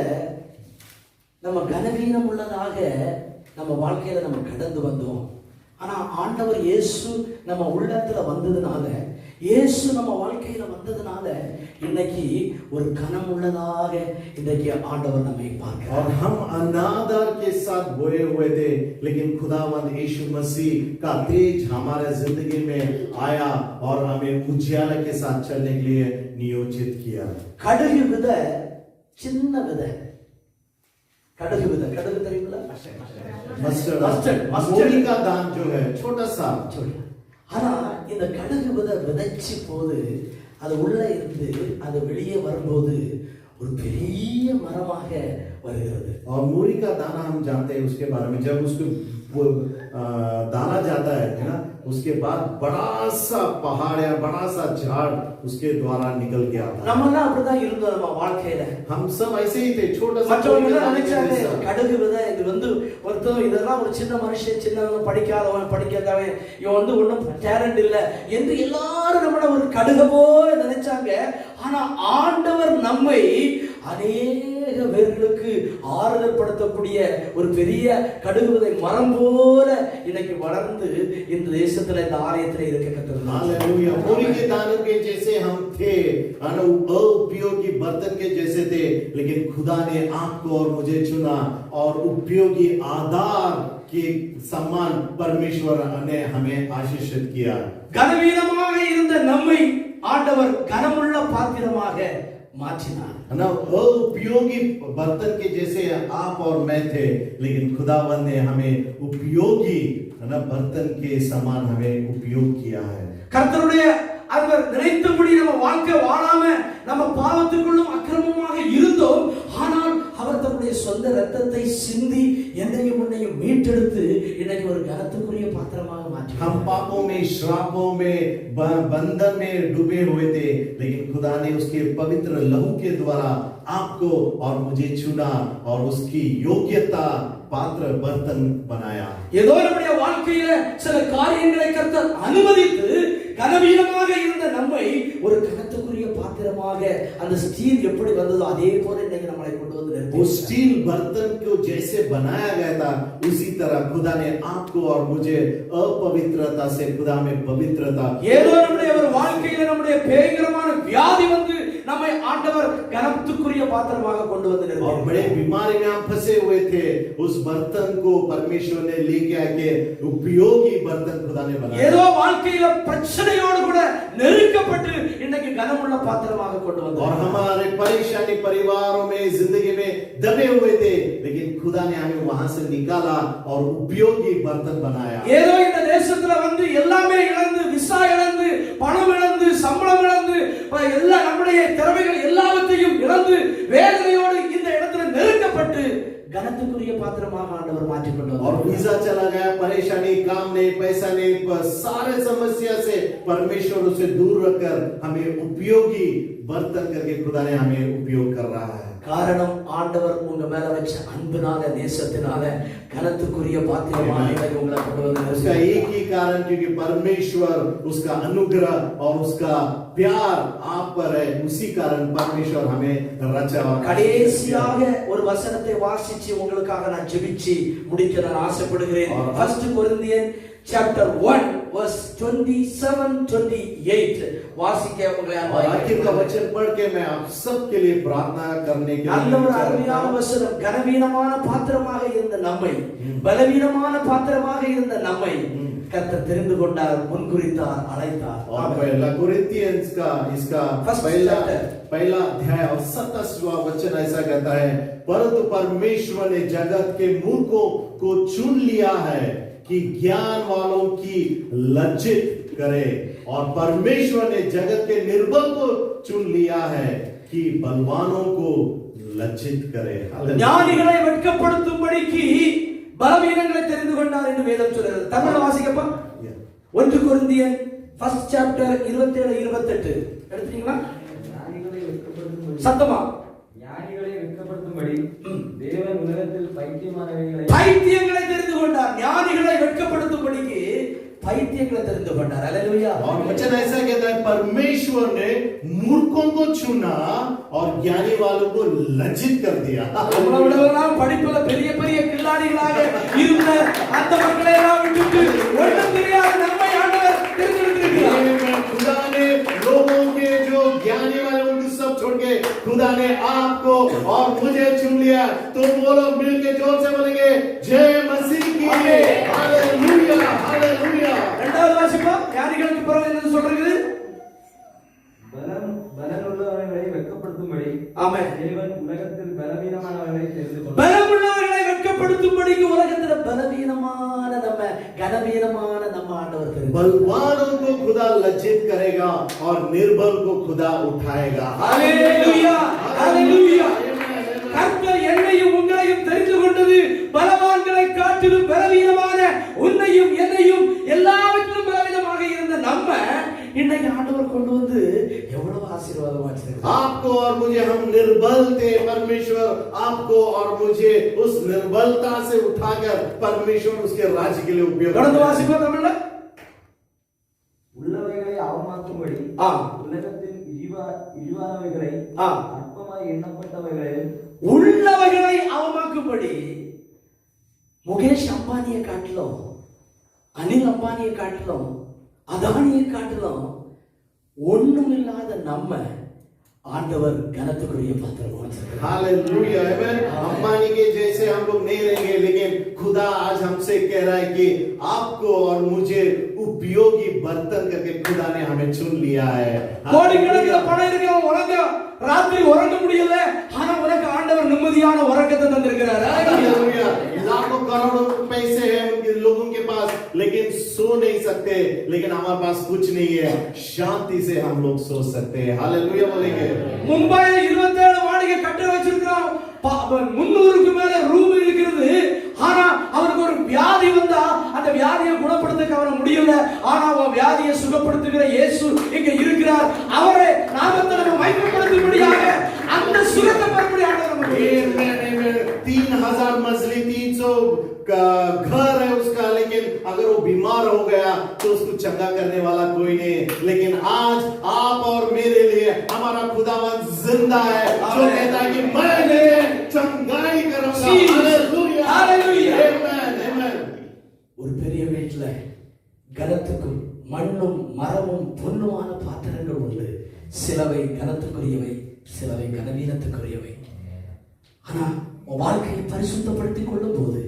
நம்ம கனவீனம் உள்ளதாக நம்ம வாழ்க்கையில நம்ம கடந்து வந்தோம். ஆனா ஆண்டவர் இயேசு நம்ம உள்ளத்துல வந்ததுனால, இயேசு நம்ம வாழ்க்கையில வந்ததுனால இன்னைக்கு ஒரு கனம் உள்ளதாக இன்னைக்கு ஆண்டவர் நம்மை பார்க்கிறார். और हम अनादर के साथ बोए हुए थे, लेकिन खुदावंद यीशु मसीह का तेज हमारे जिंदगी में आया और हमें उजियाला के साथ चलने के लिए नियोजित किया। கடுகு விதை சின்ன விதை. கடுகு விதை, கடுகு தெரியுங்களா? मस्टर्ड मूली का दान जो है छोटा सा, ஆனா இந்த கடுகு விதை விதைச்சு போது அது உள்ள இருந்து அது வெளியே வரும்போது ஒரு பெரிய மரமாக வருகிறது. और मूली का दाना हम जानते हैं उसके बारे में, जब उसको दाना जाता है ना, उसके बाद बड़ा सा पहाड़ या बड़ा सा झाड़ उसके द्वारा निकल के आता है। நம்மலாம் அப்படிதான் இருந்தோம் நம்ம வாழ்க்கையில. हम सब ऐसे ही थे, छोटा सा மற்றவங்க எல்லாம் நினைச்சாங்க கடுகு விதை இது வந்து ஒருத்தன் இதெல்லாம் ஒரு சின்ன மனுஷன், சின்னவன், படிக்காதவன், படிக்காதவன், இவன் வந்து ஒன்றும் டேலண்ட் இல்லை என்று எல்லாரும் நம்மள ஒரு கடுக போல நினைச்சாங்க. ஆனா ஆண்டவர் நம்மை அநேக பேர்களுக்கு ஆறுதல் படுத்தக்கூடிய ஒரு பெரிய கடுகு விதை மரம் போல இன்னைக்கு வளர்ந்து இந்த தேசத்துல இந்த ஆலயத்துல இருக்க கத்துறாங்க. हालेलुया। मूली के दानों के जैसे हम थे, उपयोगी बर्तन के जैसे थे, लेकिन खुदा ने आपको और मुझे चुना और उपयोगी आधार के समान परमेश्वर ने हमें आशीषित किया। கனவீனமாக இருந்த நம்மை ஆண்டவர் கனமுள்ள பாத்திரமாக மாற்றினார். ना उपयोगी बर्तन के जैसे आप और मैं थे, लेकिन खुदावन ने हमें उपयोगी बर्तन के समान हमें उपयोग किया है। கர்த்தருடைய அவர் நினைத்தபடி நம்ம வாழ்க்கை வாழாம நம்ம பாவத்துக்குள்ளும் அக்கிரமமாக இருந்தோம். ஆனால் அவர் தன்னுடைய சொந்த ரத்தத்தை சிந்தி என்னையும் உன்னையும் மீட்டெடுத்து இன்னைக்கு ஒரு கனத்துக்குரிய பாத்திரமாக மாற்றினார். हम पापों में, श्रापों में, बंधन में डूबे हुए थे, लेकिन खुदा ने उसके पवित्र लहू के द्वारा आपको और मुझे चुना और उसकी योग्यता पात्र बर्तन बनाया। ஏதோ நம்முடைய வாழ்க்கையில சில காரியங்களை கர்த்தர் அனுமதித்து கனவீனமாக இருந்த நம்மை ஒரு கனத்துக்குரிய பாத்திரமாக அந்த ஸ்டீல் எப்படி வந்ததோ அதே போல இன்னைக்கு நம்மளை கொண்டு வந்து वो स्टील बर्तन को जैसे बनाया गया था, उसी तरह खुदा ने आपको और मुझे अपवित्रता से खुदा में पवित्रता। ஏதோ நம்முடைய ஒரு வாழ்க்கையில நம்முடைய பயங்கரமான வியாதி வந்து நம்மை ஆண்டவர் கனத்துக்குரிய பாத்திரமாக கொண்டு வந்து நிறுத்தினார். और बड़े बीमारी में हम फंसे हुए थे, उस बर्तन को परमेश्वर ने लेके आके उपयोगी बर्तन खुदा ने बनाया। ஏதோ வாழ்க்கையில பிரச்சனையோடு கூட நெருக்கப்பட்டு இன்னைக்கு கனமுள்ள பாத்திரமாக கொண்டு வந்தார். और हमारे परेशानी परिवारों में, जिंदगी में दबे हुए थे, लेकिन खुदा ने हमें वहां से निकाला और उपयोगी बर्तन बनाया। ஏதோ இந்த தேசத்துல வந்து எல்லாமே இழந்து, விசா இழந்து, பணம் இழந்து, சம்பளம் இழந்து, எல்லா நம்முடைய திறமைகள் எல்லாவற்றையும் இழந்து வேதனையோடு இந்த இடத்துல நெருக்கப்பட்டு கனத்துக்குரிய பாத்திரமாக ஆண்டவர் மாற்றி கொண்டு और வந்தார். वीजा चला गया, परेशानी, काम नहीं, पैसा नहीं, सारे समस्या से परमेश्वर उसे दूर रखकर हमें उपयोगी बर्तन करके खुदा ने हमें उपयोग कर रहा है। காரணம் ஆண்டவர் உங்க மேல வச்ச அன்பினால, நேசத்தினால கனத்துக்குரிய பாத்திரமாக இன்னைக்கு உங்களை கொண்டு வந்து उसका நிறுத்தினார். एक ही कारण, क्योंकि परमेश्वर उसका अनुग्रह और उसका प्यार आप पर है, उसी कारण परमेश्वर हमें रचा। கடைசியாக ஒரு வசனத்தை வாசிச்சு உங்களுக்காக நான் ஜெபிச்சு முடிக்க நான் ஆசைப்படுகிறேன். 1 கொரிந்தியன் chapter 1 verse 27-28 வாசிக்க உங்களை आखिर का वचन पढ़ के मैं आप सब के लिए प्रार्थना करने के நல்ல ஒரு அருமையான வசனம். கனவீனமான பாத்திரமாக இருந்த நம்மை, பலவீனமான பாத்திரமாக இருந்த நம்மை கர்த்தர் தெரிந்து கொண்டார், முன்குறித்தார், அழைத்தார். और पहला कोरिन्थियंस का इसका पहला अध्याय और 27वां वचन ऐसा कहता है, परंतु परमेश्वर ने जगत के मूर्खों को चुन लिया है कि ज्ञान वालों की लज्जित करे, और परमेश्वर ने जगत के निर्बल को चुन लिया है कि बलवानों को लज्जित करे। ஞானிகளை வெட்கப்படுத்தும்படிக்கு பலவீனங்களை தெரிந்து கொண்டார் என்று வேதம் சொல்கிறது. தமிழ் வாசிக்கப்பா. 1 கொரிந்தியர் 1st chapter 27 28 எடுத்தீங்களா? ஞானிகளை வெட்கப்படுத்தும்படி சத்தமா ஞானிகளை வெட்கப்படுத்தும்படி தேவன் உலகத்தில் பைத்தியங்களை தெரிந்து கொண்டார். ஞானிகளை வெட்கப்படுத்தும்படிக்கு பைத்தியங்களை தெரிந்து கொண்டார். हालेलुया। और वचन ऐसा कहता है परमेश्वर ने मूर्खों को चुना और ज्ञानी वालों को लज्जित कर दिया। நம்மளோடலாம் படிப்புல பெரிய பெரிய கில்லாடிகளாக இருந்த அந்த மக்களை எல்லாம் விட்டுட்டு ஒண்ணும் தெரியாத நம்மை ஆண்டவர் தேர்ந்தெடுத்திருக்கிறார்। खुदा ने लोगों के जो ज्ञानी वाले उनको सब छोड़ के खुदा ने आपको और मुझे चुन लिया। तो वो लोग मिलके जोर से बोलेंगे जय मसीह की। Hallelujah hallelujah. இரண்டாவது வாசிப்பா. ஞானிகளுக்கு பிறகு என்ன சொல்றது? பலனுள்ளவர்களை வெட்கப்படுத்தும்படி ஆமென். தேவன் உலகத்தில் பலவீனமானவர்களை தெரிந்து கொண்டார். பலமுள்ளவர்களை வெட்கப்படுத்தும்படிக்கு உலகத்துல பலவீனமான நம்ம கனவீனமான நம்ம ஆண்டவர் தெரிந்து बलवानों को खुदा लज्जित करेगा और निर्बल को खुदा उठाएगा। Hallelujah hallelujah. கர்த்தர் என்னையும் உங்களையும் தெரிந்து கொண்டது பலவான்களை காட்டிலும் பலவீனமான உன்னையும் என்னையும் எல்லாவற்றிலும் பலவீனமாக இருந்த நம்ம இன்னைக்கு ஆண்டவர் கொண்டு வந்து எவ்வளவு ஆசீர்வாதமா வச்சிருக்கார்। आपको और मुझे, हम निर्बल थे, परमेश्वर आपको और मुझे उस निर्बलता से उठाकर परमेश्वर उसके राज्य के लिए उपयोग தொடர்ந்து வாசிப்போம் தமிழ்ல. உள்ளவைகளை அவமாக்கும்படி உலகத்தின் இழிவானவைகளை அற்பமாய் எண்ணப்பட்டவைகளையும் உள்ளவைகளை அவமாக்கும்படி முகேஷ் அம்பானியை காட்டிலும் அனில் அம்பானியை காட்டிலும் அதானியை காட்டிலும் ஒண்ணுமில்லாத நம்ம ஆண்டவர் கனத்துக்குரிய பாத்திரமா வச்சிருக்கார்। Hallelujah amen. अंबानी के जैसे हम लोग नहीं रहेंगे, लेकिन खुदा आज हमसे कह रहा है कि आपको और मुझे उपयोगी बर्तन करके खुदा ने हमें चुन लिया है। கோடிக்கணக்கில் பணம் இருக்கிறவங்க உறங்க ராத்திரி உறங்க முடியல, ஆனா உனக்கு ஆண்டவர் நிம்மதியான உறக்கத்தை தந்திருக்கிறார்। हालेलुया। लाखों करोड़ों पैसे हैं उनके लोगों के पास, लेकिन सो नहीं सकते, लेकिन हमारे पास कुछ नहीं है, शांति से हम लोग सो सकते हैं। हालेलुया बोलेंगे। மும்பைல 27 மாளிகை கட்ட வச்சிருக்கான், 300க்கு மேல ரூம் இருக்குது. ஆனா அவருக்கு ஒரு வியாதி வந்தா அந்த வியாதியை குணப்படுத்த அவன முடியல. ஆனா அவன் வியாதியை சுகப்படுத்துகிற இயேசு இங்க இருக்கிறார். அவரே நாமத்தை நம்ம மையப்படுத்தும்படியாக அந்த சுகத்தை பெறும்படியாக நமக்கு 3000 मजली 300 घर है उसका, लेकिन अगर वो बीमार हो गया तो उसको चंगा करने वाला कोई नहीं। लेकिन आज आप और मेरे लिए हमारा खुदावन जिंदा है, जो कहता है कि मैं चंगाई करूंगा। हालेलुया हालेलुया आमेन आमेन। ஒரு பெரிய வீட்டுல கனத்துக்கும் மண்ணும் மரமும் பொன்னுமான பாத்திரங்கள் உண்டு. சிலவை கனத்துக்குரியவை, சிலவை கனவீனத்துக்குரியவை. ஆனா உன் வாழ்க்கையை பரிசுத்தப்படுத்திக் கொள்ளும் போது,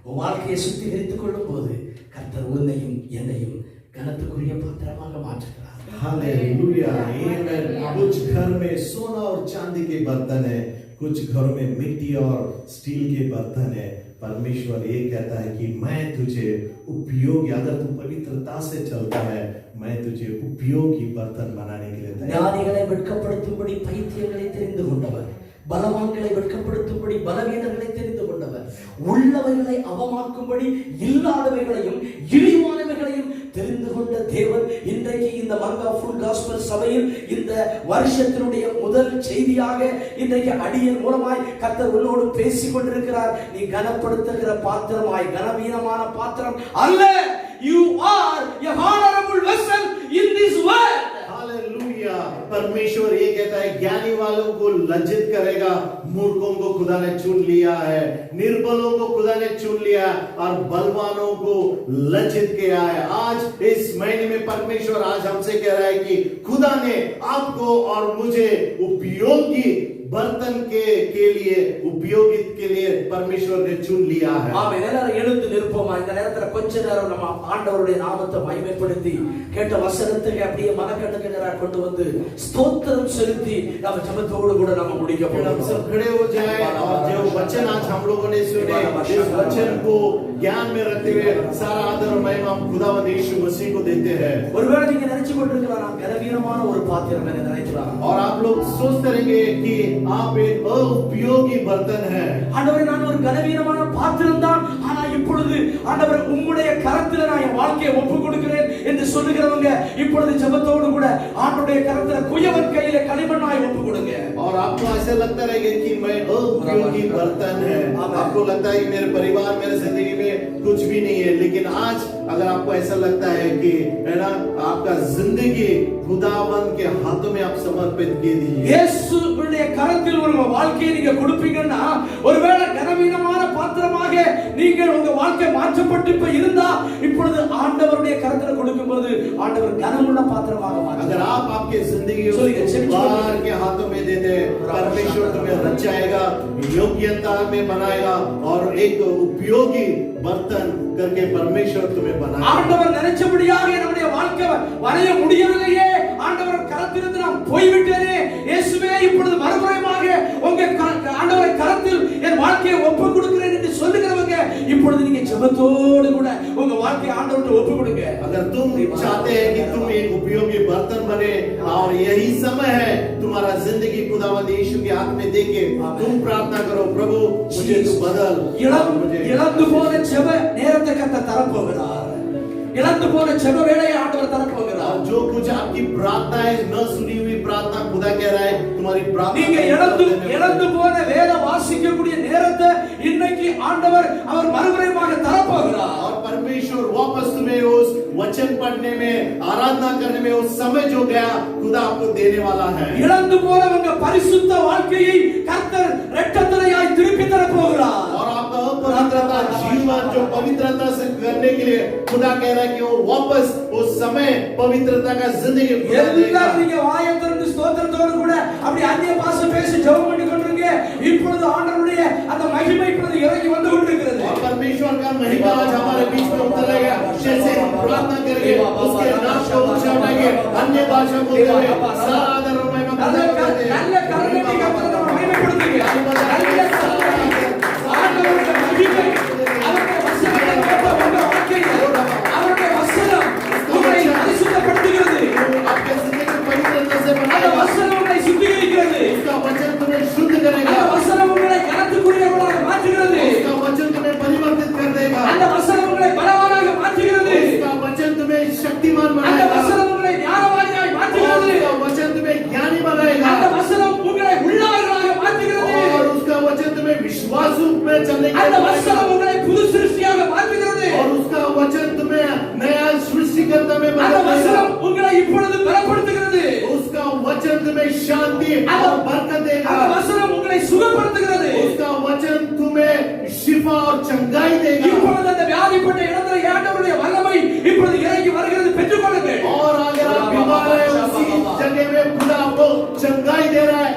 உன் வாழ்க்கையை சுத்திகரித்துக் கொள்ளும் போது கர்த்தர் உன்னையும் என்னையும் கனத்துக்குரிய பாத்திரமாக மாற்றுகிறார்। Hallelujah amen. कुछ घर में सोना और चांदी के बर्तन है, कुछ घरों में मिट्टी और स्टील के बर्तन है। परमेश्वर ये कहता है कि मैं तुझे उपयोगी, अगर तू पवित्रता से चलता है, मैं तुझे उपयोगी बर्तन बनाने के लिए तैयार। ஞானிகளை வெட்கப்படுத்தும்படி பைத்தியங்களை தெரிந்து கொண்டவர், பலவான்களை வெட்கப்படுத்தும்படி பலவீனர்களை தெரிந்து கொண்டவர், உள்ளவைகளை அவமாக்கும்படி இல்லாதவைகளையும் இழிவானவைகளையும் தெரிந்து கொண்ட தேவன் இன்றைக்கு இந்த மங்கா ஃபுல் காஸ்பல் சபையில் இந்த வருஷத்தினுடைய முதல் செய்தியாக இன்றைக்கு அடியன் மூலமாய் கர்த்தர் உன்னோடு பேசிக் கொண்டிருக்கிறார். நீ கனப்படுத்துகிற பாத்திரமாய் கனவீனமான பாத்திரம் அல்ல. You are a honorable vessel in this world. Hallelujah. परमेश्वर ये कहता है ज्ञानी वालों को लज्जित करेगा, मूर्खों को खुदा ने चुन लिया है, निर्बलों को खुदा ने चुन लिया और बलवानों को लज्जित किया है। आज इस महीने में परमेश्वर आज हमसे कह रहा है कि खुदा ने आपको और मुझे उपयोगी बर्तन के लिए उपयोगित के लिए परमेश्वर ने चुन लिया है। ஆமென். எல்லாரும் எழுந்து நிற்போமா? இந்த நேரத்துல கொஞ்ச நேரம் நம்ம ஆண்டவருடைய நாமத்தை மகிமைப்படுத்தி கேட்ட வசனத்துக்கு அப்படியே மனக்கண்ணுக்கு நேரா கொண்டு வந்து ஸ்தோத்திரம் செலுத்தி நம்ம ஜெபத்தோடு கூட நம்ம முடிக்க हम போறோம். सब खड़े हो जाए और जो वचन आज हम लोगों ने सुने इस वचन को ज्ञान में रखते हुए सारा आदर और महिमा हम खुदावंद यीशु मसीह को देते हैं। ஒருவேளை நீங்க நினைச்சு கொண்டிருக்கலாம் நான் கனவீனமான ஒரு பாத்திரம் என்று நினைக்கலாம். और आप लोग सोचते रहेंगे कि आप एक उपयोगी बर्तन है। ஆண்டவரே நான் ஒரு கனவீனமான பாத்திரம் தான், ஆனா இப்பொழுது ஆண்டவரே உம்முடைய கரத்துல நான் என் வாழ்க்கையை ஒப்புக் கொடுக்கிறேன் என்று சொல்லுகிறவங்க இப்பொழுது ஜெபத்தோடு கூட ஆண்டவருடைய கரத்துல குயவன் கையில களிமண்ணாய் ஒப்புக் கொடுங்க. और आपको ऐसा लगता रहेगा कि मैं उपयोगी बर्तन है, आपको लगता है कि मेरे परिवार मेरे जिंदगी में कुछ भी नहीं है, लेकिन आज अगर आपको ऐसा लगता है कि है ना आपका जिंदगी खुदावंद के हाथों में आप समर्पित कर दीजिए। இயேசுவுடைய கரத்தில் உங்க வாழ்க்கையை நீங்க கொடுப்பீங்கன்னா ஒருவேளை கனவீனமான பாத்திரமாக நீங்கள் உங்க வாழ்க்கை மாற்றப்பட்டு இப்ப இருந்தா இப்பொழுது ஆண்டவருடைய கரத்துல கொடுக்கும்போது ஆண்டவர் கனமுள்ள பாத்திரமாக மாற்றுவார். अगर आप आपके जिंदगी बाहर के हाथों में दे दे, परमेश्वर तुम्हें रचाएगा, योग्यता में बनाएगा और एक उपयोगी बर्तन करके परमेश्वर तुम्हें बनाएगा। ஆண்டவர் நினைச்சபடியாக நம்முடைய வாழ்க்கை வரைய முடியவில்லையே, ஆண்டவர் கரத்திலிருந்து நாம் போய்விட்டேனே, இயேசுவே இப்பொழுது மறுபடியுமாக உங்க ஆண்டவரை கரத்தில் என் வாழ்க்கையை ஒப்புக் கொடுக்கிறேன் என்று சொல்லுகிறவங்க இப்பொழுது நீங்க ஜெபத்தோடு கூட உங்க வாழ்க்கையை ஆண்டவருக்கு ஒப்புக் கொடுங்க. अगर तुम चाहते हैं कि तुम एक उपयोगी बर्तन बने और यही समय है तुम्हारा जिंदगी खुदावंद यीशु के हाथ में देके तुम प्रार्थना करो, प्रभु मुझे तू बदल। இழந்து போன ஜெப நேரத்தை கர்த்தர் தரப்போகிறார். இழந்து போன ஜெப வேளையை ஆண்டவர் தரப்போகிறார். जो कुछ आपकी प्रार्थना है, न सुनी हुई प्रार्थना, खुदा कह रहा है तुम्हारी प्रार्थना நீங்க இழந்து போன வேத வாசிக்கக்கூடிய நேரத்தை இன்னைக்கு ஆண்டவர் அவர் மறுபடியுமாக தரப்போகிறார். और परमेश्वर वापस तुम्हें उस वचन पढ़ने में, आराधना करने में उस समय जो गया खुदा आपको देने वाला है। இழந்து போனவங்க பரிசுத்த வாழ்க்கையை கர்த்தர் இரட்டத்தனையாய் திருப்பி தரப்போகிறார். और आपका अपवित्रता जीवन जो पवित्रता से करने के लिए खुदा कह रहा है कि वो वापस उस समय पवित्रता का जिंदगी खुदा देगा। எல்லாரும் நீங்க வாயை திறந்து ஸ்தோத்திரத்தோடு கூட அப்படி அந்நிய பாஷை பேசி ஜெபம் பண்ணி கொண்டிருங்க. இப்பொழுது ஆண்டவருடைய அந்த மகிமை இப்பொழுது இறங்கி வந்து கொண்டிருக்கிறது. और परमेश्वर का महिमा आज हमारे बीच में उतरेगा। जैसे हम प्रार्थना करेंगे उसके नाम को ऊंचा उठाएंगे, अन्य भाषा बोलते हुए सारा आदर और महिमा खुदा को देते हैं। நல்ல கரங்களை கர்த்தர் நம்ம மகிமைப்படுத்துங்க. நல்ல ஆண்டவருடைய மகிமை அவருடைய வசனத்தை கேட்ட உங்க வாழ்க்கையில அவருடைய வசனம் உங்களை பரிசுத்தப்படுத்துகிறது. आपके जिंदगी को पवित्रता से அந்த बनाएगा। வசனம் உங்களை சுத்திகரிக்கிறது. उसका वचन तुम्हें शुद्ध करेगा। அந்த வசனம் உங்களை கனத்துக்குரியவர்களாக மாற்றுகிறது. उसका वचन तुम्हें परिवर्तित कर देगा। அந்த வசனம் உங்களை பலவானாக மாற்றுகிறது. उसका वचन तुम्हें शक्तिमान அந்த बनाएगा। வசனம் உங்களை ஞானவானாக மாற்றுகிறது. उसका वचन तुम्हें ज्ञानी बनाएगा। அந்த வசனம் உங்களை உள்ளவர்களாக மாற்றுகிறது. और उसका वचन तुम्हें विश्वासु में चलने के அந்த लिए வசனம் बनाएगा। உங்களை புது சிருஷ்டியாக மாற்றுகிறது. और उसका वचन तुम्हें नया सृष्टिकर्ता में அந்த बदल देगा। வசனம் உங்களை இப்பொழுது பலப்படுத்துகிறது. उसका वचन तुम्हें शांति और बरकत देगा। அந்த வசனம் உங்களை சுகப்படுத்துகிறது. उसका वचन तुम्हें शिफा और चंगाई देगा। இப்பொழுது அந்த வியாதிப்பட்ட இடத்துல ஆண்டவருடைய வல்லமை இப்பொழுது இறங்கி வருகிறது, பெற்றுக்கொள்ளுங்கள். और अगर आप बीमार हैं उसी जगह में खुदा आपको चंगाई दे रहा है।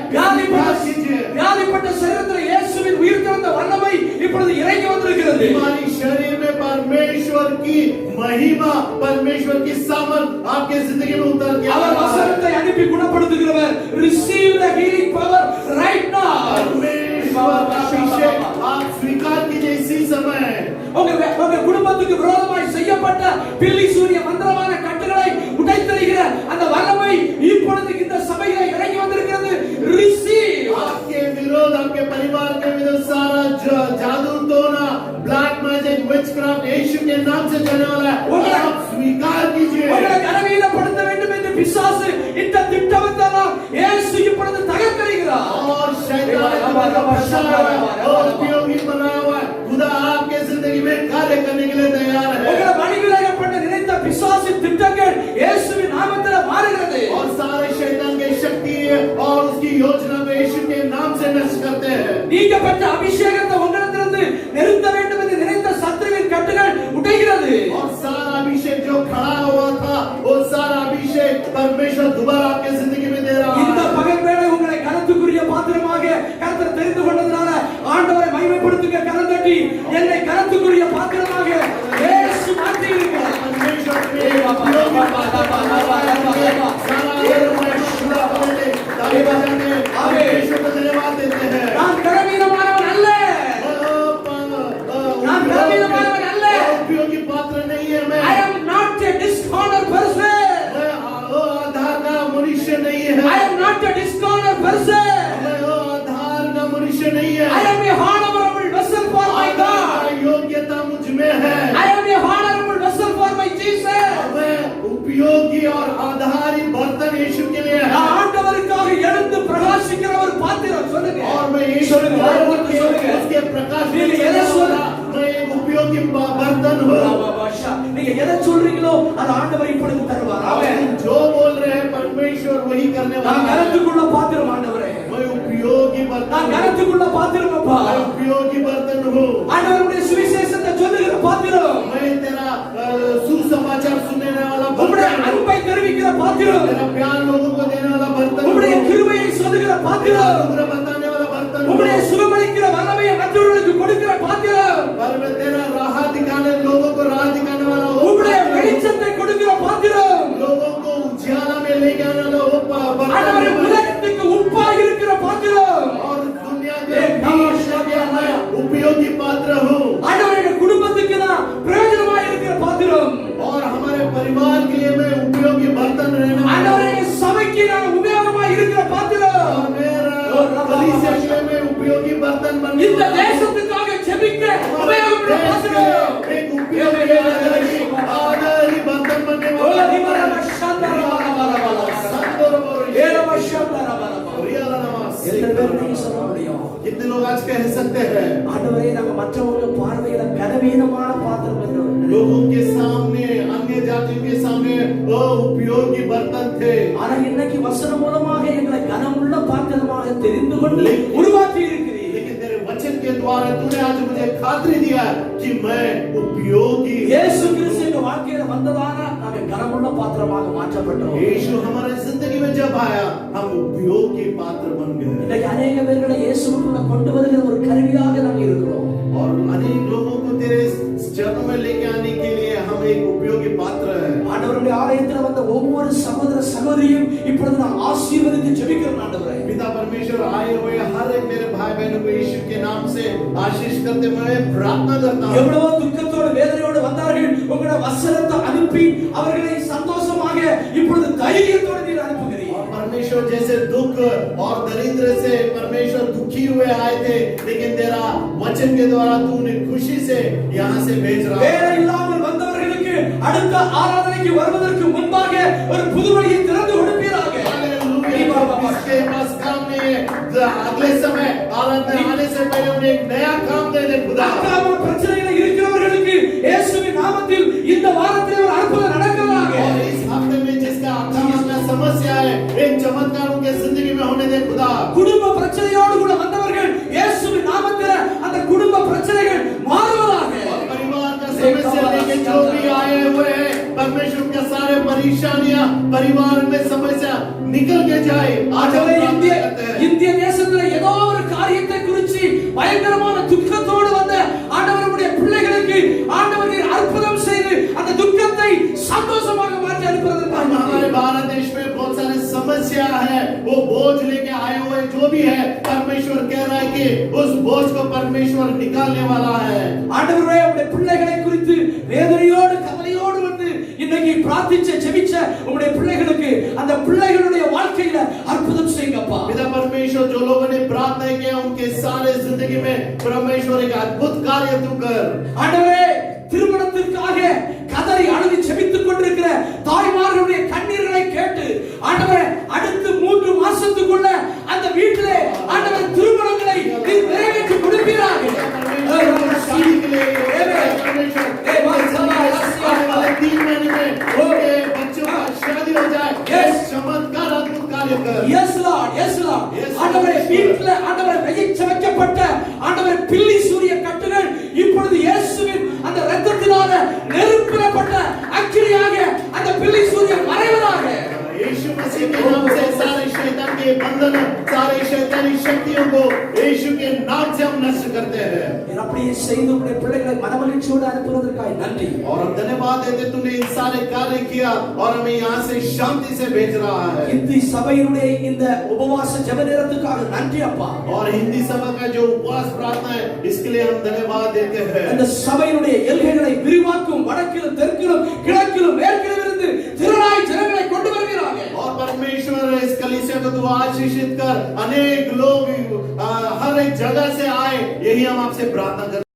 வியாதிப்பட்ட சரீரத்தில் இயேசுவின் உயிர்த்தெழுந்த வல்லமை இப்பொழுது இறங்கி வந்திருக்கிறது. हमारी शरीर में परमेश्वर की महिमा, परमेश्वर की सामर्थ आपके जिंदगी में उतर के அவர் வசனத்தை அனுப்பி குணப்படுத்துகிறவர். receive the healing power right now. परमेश्वर का अभिषेक आप स्वीकार कीजिए इसी समय। உங்க குடும்பத்துக்கு விரோதமாய் செய்யப்பட்ட பில்லி சூரிய மந்திரமான கட்டுகளை உடைத்தெறிகிற அந்த வல்லமை இப்பொழுது இந்த சபையிலே இறங்கி வந்திருக்கிறது. receive. आपके विरोध, आपके परिवार के विरोध सारा जादू टोना, ब्लैक मैजिक, विचक्राफ्ट यीशु के नाम से चलने वाला है। आप स्वीकार कीजिए। உங்களை கனவீனப்படுத்த வேண்டும் என்று பிசாசு இந்த திட்டமெல்லாம் இயேசு இப்பொழுது தகர்த்தெறிகிறார். और शैतान ने तुम्हें फंसाया हुआ है और उपयोगी बनाया हुआ है। खुदा आपके जिंदगी में कार्य करने के लिए तैयार है। உங்களை வழிவிலகப்பட்ட நினைத்த பிசாசின் திட்டங்கள் இயேசுவின் நாமத்தில் மாறுகிறது. और सारे शैतान के शक्ति और उसकी योजना में यीशु के नाम से नष्ट करते हैं। நீங்க பெற்ற அபிஷேகத்தை உங்களிடத்திலிருந்து நிறுத்த வேண்டும் என்று நினைத்த சத்துருவின் கட்டுகள் உடைகிறது. और सारा अभिषेक जो खड़ा हुआ था वो सारा अभिषेक परमेश्वर दोबारा आपके जिंदगी में दे रहा இந்த है। பகல் வேளை உங்களை கனத்துக்குரிய பாத்திரமாக उपयोगी और आधारी बर्तन यीशु के लिए है। நான் ஆண்டவருக்காக எழுந்து பிரகாசிக்கிற ஒரு பாத்திரம் சொல்லுங்க और मैं यीशु சொல்லுங்க उसके प्रकाश में நீங்க चलने எதை சொல்ல वाला मैं एक उपयोगी बर्तन हूँ। நீங்க எதை சொல்றீங்களோ அது ஆண்டவர் இப்பொழுது தருவார் ஆமென் तुम जो बोल रहे हैं परमेश्वर वही करने நான் वाला है। கரத்துக்குள்ள பாத்திரம் ஆண்டவரே मैं उपयोगी நான் बर्तन हूँ। கரத்துக்குள்ள பாத்திரம் அப்பா मैं उपयोगी बर्तन हूँ। ஆண்டவருடைய சுவிசேஷத்தை சொல்லுகிற பாத்திரம் मैं तेरा सुसमाचार सुनने वाला உம்முடைய बर्तन हूँ। அன்பை தெரிவிக்கிற பாத்திரம் तेरा प्यार लोगों को देने वाला बर्तन हूँ। உம்முடைய கிருபையை சொல்லுகிற பாத்திரம் अनुग्रह बताने वाला बर्तन हूँ। உம்முடைய சுகமளிக்கிற வல்லமையை மற்றவர்களுக்கு கொடுக்கிற பாத்திரம் पर मैं तेरा राह दिखाने लोगों को राह दिखाने वाला वो உம்முடைய बर्तन हूँ। வெளிச்சத்தை கொடுக்கிற பாத்திரம் लोगों को उजियाला में लेके आने वाला वो बर्तन ஆண்டவரே हूँ। உலகத்துக்கு உப்பாக இருக்கிற பாத்திரம் और दुनिया के बीच में मैं उपयोगी पात्र हूँ। ஆண்டவரே குடும்பத்துக்கு நான் பிரயோஜனமா இருக்கிற பாத்திரம் और हमारे परिवार के लिए मैं उपयोगी बर्तन रहने वाला हूँ। ஆண்டவரே சபைக்கு நான் உபயோகமா இருக்கிற பாத்திரம் और मेरा कलीसिया के लिए मैं उपयोगी बर्तन बनने இந்த वाला हूँ। தேசத்துக்காக ஜெபிக்க உபயோகமான பாத்திரம் एक उपयोगी आधारी बर्तन बनने ஓ वाला हूँ। நிமரம சந்தரமரமரமர எத்தனை பேர் நீங்க சொல்ல முடியும் कितने लोग आज कह सकते हैं ஆண்டவரே நாங்க மற்றவங்க பார்வையில கனவீனமான பாத்திரம் என்று लोगों के सामने अन्य जातियों के सामने उपयोगी बर्तन थे। ஆனா இன்னைக்கு வசனம் மூலமாக எங்களை கனமுள்ள பாத்திரமாக தெரிந்து கொண்டு உருவாக்கி இருக்கிறீர் लेकिन तेरे वचन के द्वारा तूने आज मुझे खातरी दिया कि मैं उपयोगी இயேசு கிறிஸ்து எங்க வாழ்க்கையில வந்ததான நாங்க கனமுள்ள பாத்திரமாக மாற்றப்பட்டோம் यीशु हमारे जिंदगी में जब आया हम उपयोगी पात्र बन गए। இன்னைக்கு अनेक பேர்களை இயேசுவுக்குள்ள கொண்டு வருகிற ஒரு கருவியாக நாங்க இருக்கிறோம் और अनेक लोगों को तेरे चरणों में लेके आने के लिए हम एक उपयोगी पात्र है। ஆண்டவருடைய ஆலயத்துல வந்த ஒவ்வொரு சகோதர சகோதரியும் இப்பொழுது நான் ஆசீர்வதித்து ஜெபிக்கிறேன் ஆண்டவரே पिता परमेश्वर आए हुए हर एक मेरे भाई बहनों को यीशु के नाम से आशीष करते मैं प्रार्थना करता हूँ। எவ்வளவு துக்கத்தோடு வேதனையோடு வந்தார்கள் உங்களுடைய வசனத்தை அனுப்பி அவர்களை சந்தோஷமாக இப்பொழுது தைரியத்தோடு நீர் அனுப்புகிறீர் और परमेश्वर जैसे दुख और दरिद्र से परमेश्वर दुखी हुए आए थे लेकिन तेरा वचन के द्वारा तूने खुशी से यहाँ से भेज रहा है। வேலை இல்லாமல் வந்தவர்களுக்கு அடுத்த ஆராதனைக்கு வருவதற்கு முன்பாக ஒரு புது வழியை திறந்து கொடுப்பீராக इसके पास काम नहीं है अगले समय आराधना आने से पहले उन्हें एक नया काम दे दे खुदा। அக்காம பிரச்சனைகள் இருக்கிறவர்களுக்கு இயேசுவின் நாமத்தில் இந்த வாரத்தில் ஒரு அற்புதம் நடக்கிறதாக और इस हफ्ते में जिसका आत्मा समस्या है एक चमत्कार उनके जिंदगी में होने दे खुदा। குடும்ப பிரச்சனையோடு கூட வந்தவர்கள் இயேசுவின் நாமத்தில் அந்த குடும்ப பிரச்சனைகள் மாறுவதாக और परिवार का समस्या लेके जो भी आए हुए हैं परमेश्वर का सारे परेशानियां परिवार में समस्या निकल के जाए आज हम प्रार्थना करते हैं। இந்திய தேசத்துல ஏதோ ஒரு காரியத்தை குறித்து பயங்கரமான துக்கத்தோடு வந்த ஆண்டவருடைய பிள்ளைகளுக்கு ஆண்டவர் நீர் அற்புதம் செய்து அந்த துக்கத்தை சந்தோஷமாக மாற்றி அனுப்புவதற்காக हमारे भारत देश में बहुत सारे समस्या है वो बोझ लेके आए हुए जो भी है परमेश्वर कह रहा है कि उस बोझ को परमेश्वर निकालने वाला है। ஆண்டவரே உம்முடைய பிள்ளைகளை குறித்து வேதனையோடு கவலையோடு வந்து இன்னைக்கு பிரார்த்திச்ச ஜெபிச்ச உம்முடைய பிள்ளைகளுக்கு அந்த பிள்ளைகளுடைய வாழ்க்கையில அற்புதம் செய்யுங்கப்பா। पिता परमेश्वर जो लोगों ने प्रार्थना किया उनके सारे जिंदगी में परमेश्वर एक अद्भुत कार्य तू कर। ஆண்டவரே திருமணத்திற்காக கதறி அழுது ஜெபித்துக் கொண்டிருக்கிற தாய்மார்களுடைய கண்ணீர்களை கேட்டு ஆண்டவரே அடுத்த 3 மாசத்துக்குள்ள அந்த வீட்டிலே ஆண்டவரே திருமணங்களை நீர் நிறைவேற்றி கொடுப்பீராக। शादी के लिए परमेश्वर आने वाले 3 महीने में उनके बच्चों का शादी हो जाए चमत्कार अद्भुत कार्य कर। Yes Lord, yes Lord. ஆண்டவரே வீட்டிலே ஆண்டவரே வெயிச்சு வைக்கப்பட்ட ஆண்டவரே பில்லி சூரிய கட்டுகள் இப்பொழுது இயேசுவின் அந்த இரத்தத்தினால நெருப்பிடப்பட்ட அக்கினியாக அந்த பில்லி சூரியன் மறைவதாக। यीशु मसीह के नाम से सारे शैतान के बंधन सारे शैतानी शक्तियों को यीशु के नाम से हम नष्ट करते हैं। நீர் அப்படியே செய்து உம்முடைய பிள்ளைகளை மனமகிழ்ச்சியோடு அனுப்புவதற்காக நன்றி। और हम धन्यवाद देते तूने इन सारे कार्य किया और हमें यहाँ से शांति से भेज रहा है। हिंदी சபையினுடைய இந்த உபவாச ஜெப நேரத்துக்காக நன்றி அப்பா। और हिंदी सभा का जो उपवास प्रार्थना है इसके लिए हम धन्यवाद देते हैं। இந்த சபையினுடைய எல்கைகளை விரிவாக்கும் வடக்கிலும் தெற்கிலும் கிழக்கிலும் மேற்கிலும் இருந்து திரளாய் ஜனங்களை கொண்டு வருகிறாங்க। और परमेश्वर इस कलीसिया को तू आशीषित कर अनेक लोग हर एक जगह से आए यही हम आपसे प्रार्थना करते हैं।